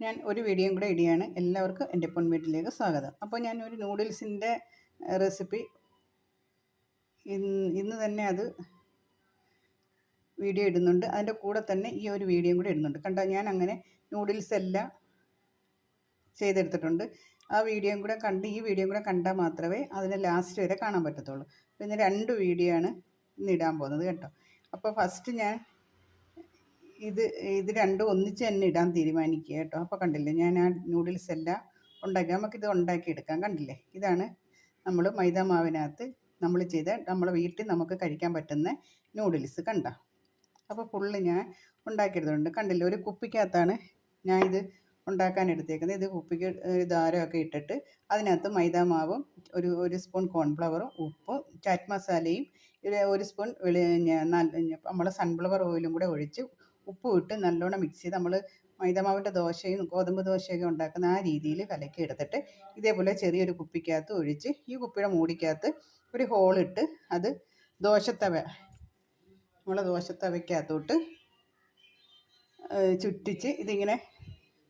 ഞാൻ ഒരു വീഡിയോയും കൂടെ ഇടുകയാണ്. എല്ലാവർക്കും എൻ്റെ പൊൻവീട്ടിലേക്ക് സ്വാഗതം. അപ്പോൾ ഞാൻ ഒരു നൂഡിൽസിൻ്റെ റെസിപ്പി ഇന്ന് തന്നെ അത് വീഡിയോ ഇടുന്നുണ്ട്. അതിൻ്റെ കൂടെ തന്നെ ഈ ഒരു വീഡിയോയും കൂടെ ഇടുന്നുണ്ട്. കണ്ടോ, ഞാൻ അങ്ങനെ നൂഡിൽസ് എല്ലാം ചെയ്തെടുത്തിട്ടുണ്ട്. ആ വീഡിയോയും കൂടെ കണ്ട് ഈ വീഡിയോയും കൂടെ കണ്ടാൽ മാത്രമേ അതിന് ലാസ്റ്റ് വരെ കാണാൻ പറ്റത്തുള്ളൂ. പിന്നെ 2 വീഡിയോ ആണ് ഇന്ന് ഇടാൻ പോകുന്നത് കേട്ടോ. അപ്പോൾ ഫസ്റ്റ് ഞാൻ ഇത് രണ്ടും ഒന്നിച്ച് തന്നെ ഇടാൻ തീരുമാനിക്കുക കേട്ടോ. അപ്പോൾ കണ്ടില്ലേ, ഞാൻ ആ നൂഡിൽസ് എല്ലാം ഉണ്ടാക്കി നമുക്കിത് ഉണ്ടാക്കിയെടുക്കാം. കണ്ടില്ലേ, ഇതാണ് നമ്മൾ മൈദ മാവിനകത്ത് നമ്മൾ ചെയ്ത നമ്മളെ വീട്ടിൽ നമുക്ക് കഴിക്കാൻ പറ്റുന്ന നൂഡിൽസ്. കണ്ട, അപ്പോൾ ഫുള്ള് ഞാൻ ഉണ്ടാക്കിയെടുത്തിട്ടുണ്ട്. കണ്ടില്ലേ, ഒരു കുപ്പിക്കകത്താണ് ഞാൻ ഇത് ഉണ്ടാക്കാൻ എടുത്തേക്കുന്നത്. ഇത് കുപ്പിക്ക് ദാരമൊക്കെ ഇട്ടിട്ട് അതിനകത്ത് മൈദ മാവും ഒരു സ്പൂൺ കോൺഫ്ലവറും ഉപ്പും ചാറ്റ് മസാലയും ഒരു സ്പൂൺ നമ്മൾ സൺഫ്ലവർ ഓയിലും കൂടെ ഒഴിച്ച് ഉപ്പ് ഇട്ട് നല്ലോണം മിക്സ് ചെയ്ത് നമ്മൾ മൈദമാവിൻ്റെ ദോശയും ഗോതമ്പ് ദോശയൊക്കെ ഉണ്ടാക്കുന്ന ആ രീതിയിൽ കലക്കി എടുത്തിട്ട് ഇതേപോലെ ചെറിയൊരു കുപ്പിക്കകത്ത് ഒഴിച്ച് ഈ കുപ്പിയുടെ മൂടിക്കകത്ത് ഒരു ഹോളിട്ട് അത് നമ്മളെ ദോശത്തവയ്ക്കകത്തോട്ട് ചുറ്റിച്ച് ഇതിങ്ങനെ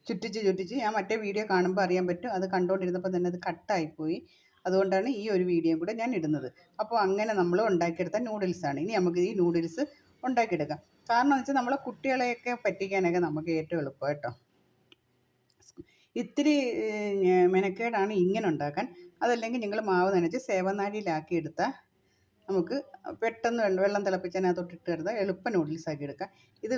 ചുറ്റിച്ച് ഞാൻ മറ്റേ വീഡിയോ കാണുമ്പോൾ അറിയാൻ പറ്റും. അത് കണ്ടുകൊണ്ടിരുന്നപ്പോൾ തന്നെ അത് കട്ടായിപ്പോയി. അതുകൊണ്ടാണ് ഈ ഒരു വീഡിയോയും കൂടെ ഞാൻ ഇടുന്നത്. അപ്പോൾ അങ്ങനെ നമ്മൾ ഉണ്ടാക്കിയെടുത്ത നൂഡിൽസാണ്. ഇനി നമുക്ക് ഈ നൂഡിൽസ് ഉണ്ടാക്കിയെടുക്കാം. കാരണം എന്ന് വെച്ചാൽ നമ്മളെ കുട്ടികളെയൊക്കെ പറ്റിക്കാനൊക്കെ നമുക്ക് ഏറ്റവും എളുപ്പം കേട്ടോ. ഇത്തിരി മെനക്കേടാണ് ഇങ്ങനെ ഉണ്ടാക്കാൻ. അതല്ലെങ്കിൽ നിങ്ങൾ മാവ് നനച്ച് സേവനാഴിയിലാക്കി എടുത്താൽ നമുക്ക് പെട്ടെന്ന് വെള്ളം തിളപ്പിച്ചതിനകത്തോട്ട് ഇട്ട് എടുത്താൽ എളുപ്പം നൂഡിൽസാക്കി എടുക്കാം. ഇത്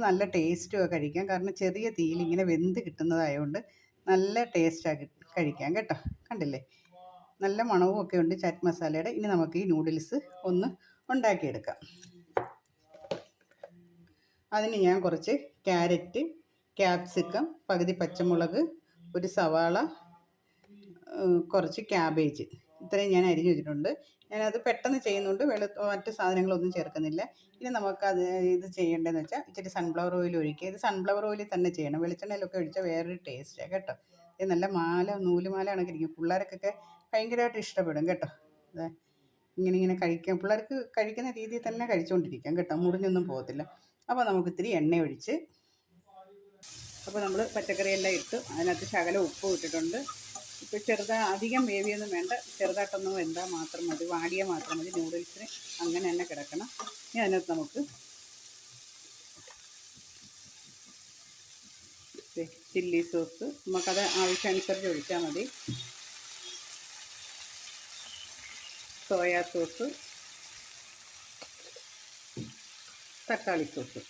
നല്ല ടേസ്റ്റുമാണ് കഴിക്കാൻ. കാരണം ചെറിയ തീയിൽ ഇങ്ങനെ വെന്ത് കിട്ടുന്നതായതുകൊണ്ട് നല്ല ടേസ്റ്റാക്കി കഴിക്കാം കേട്ടോ. കണ്ടില്ലേ, നല്ല മണവും ഒക്കെ ഉണ്ട് ചാറ്റ് മസാലയുടെ. ഇനി നമുക്ക് ഈ നൂഡിൽസ് ഒന്ന് ഉണ്ടാക്കിയെടുക്കാം. അതിന് ഞാൻ കുറച്ച് ക്യാരറ്റ്, ക്യാപ്സിക്കം, പകുതി പച്ചമുളക്, ഒരു സവാള, കുറച്ച് ക്യാബേജ്, ഇത്രയും ഞാൻ അരിഞ്ഞു വെച്ചിട്ടുണ്ട്. ഞാനത് പെട്ടെന്ന് ചെയ്യുന്നുണ്ട്, മറ്റ് സാധനങ്ങളൊന്നും ചേർക്കുന്നില്ല. ഇനി നമുക്കത് ഇത് ചെയ്യേണ്ടതെന്ന് വെച്ചാൽ ഇച്ചിരി സൺഫ്ലവർ ഓയിൽ ഒഴിക്കുക. ഇത് സൺഫ്ലവർ ഓയിലിൽ തന്നെ ചെയ്യണം. വെളിച്ചെണ്ണയിലൊക്കെ ഒഴിച്ചാൽ വേറൊരു ടേസ്റ്റാണ് കേട്ടോ. ഇത് നല്ല നൂലുമാല കണക്കിരിക്കും. പിള്ളേർക്കൊക്കെ ഭയങ്കരമായിട്ട് ഇഷ്ടപ്പെടും കേട്ടോ. ഇങ്ങനെ കഴിക്കാം, പിള്ളേർക്ക് കഴിക്കുന്ന രീതിയിൽ തന്നെ കഴിച്ചുകൊണ്ടിരിക്കാം കേട്ടോ. മുറിഞ്ഞൊന്നും പോകത്തില്ല. അപ്പോൾ നമുക്ക് ഇത്തിരി എണ്ണ ഒഴിച്ച്, അപ്പോൾ നമ്മൾ പച്ചക്കറിയെല്ലാം ഇട്ട് അതിനകത്ത് ശകലം ഉപ്പും ഇട്ടിട്ടുണ്ട്. ഇപ്പോൾ അധികം വേവിയൊന്നും വേണ്ട, ചെറുതായിട്ടൊന്നും വെന്താൽ മാത്രം മതി, വാടിയാൽ മാത്രം മതി. നൂഡിൽസിന് അങ്ങനെ തന്നെ കിടക്കണം. ഇനി അതിനകത്ത് നമുക്ക് ചില്ലി സോസ് നമുക്കത് ആവശ്യാനുസരിച്ച് ഒഴിച്ചാൽ മതി. സോയാ സോസ്, തക്കാളി സോസ്,